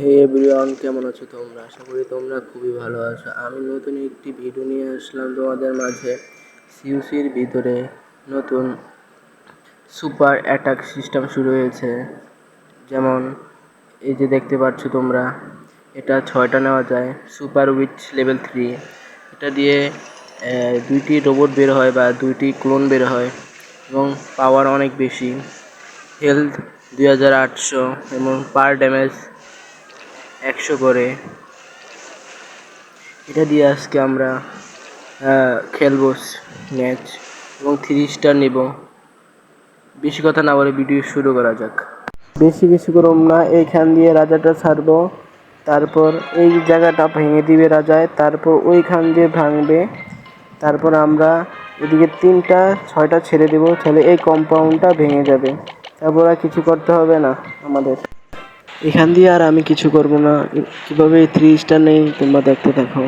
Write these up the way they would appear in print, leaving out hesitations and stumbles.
হে everyone, কেমন আছো তোমরা? আশা করি তোমরা খুবই ভালো আছো। আমি নতুন একটি ভিডিও নিয়ে আসলাম তোমাদের মাঝে। সিইউসির ভিতরে নতুন সুপার অ্যাটাক সিস্টেম শুরু হয়েছে। যেমন এই যে দেখতে পাচ্ছ তোমরা, এটা 6টা নেওয়া যায়। সুপার উইচ লেভেল 3, এটা দিয়ে 2টি রোবট বের হয় বা 2টি ক্লোন বের হয় এবং পাওয়ার অনেক বেশি। হেলথ 2800 এবং পার ড্যামেজ 100 করে। এটা দিয়ে আজকে আমরা খেলবো ম্যাচ এবং 3 স্টার নিব। বেশি কথা না বলে ভিডিও শুরু করা যাক। বেশি কিছু করব না, এইখান দিয়ে রাজাটা ছাড়বো, তারপর এই জায়গাটা ভেঙে দিবে রাজায়, তারপর ওইখান দিয়ে ভাঙবে, তারপর আমরা এদিকে 3টা 6টা ছেড়ে দেবো, তাহলে এই কম্পাউন্ডটা ভেঙে যাবে। তারপর আর কিছু করতে হবে না আমাদের। এখান দিয়ে আর আমি কিছু করব না। কিভাবে 3 স্টার নেই তোমরা দেখতে থাকো।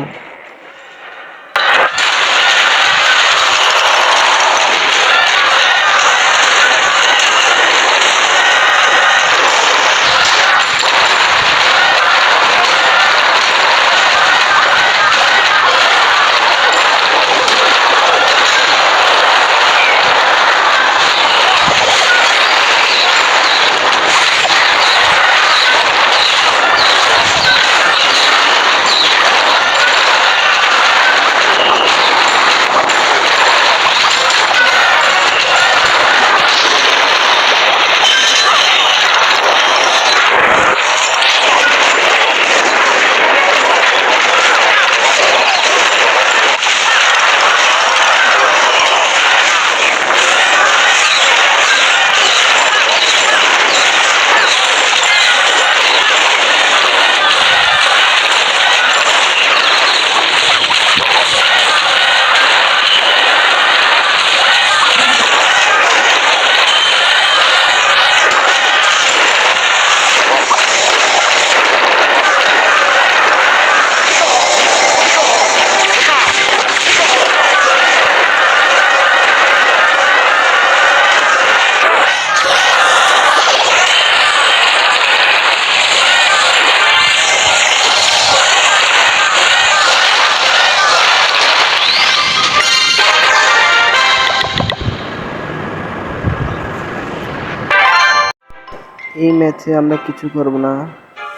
এই ম্যাচে আমরা কিছু করব না,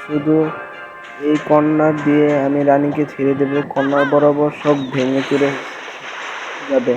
শুধু এই কর্নার দিয়ে আমি রানীকে ছেড়ে দেব। কর্নার বরাবর সব ভেঙে চুরে যাবে।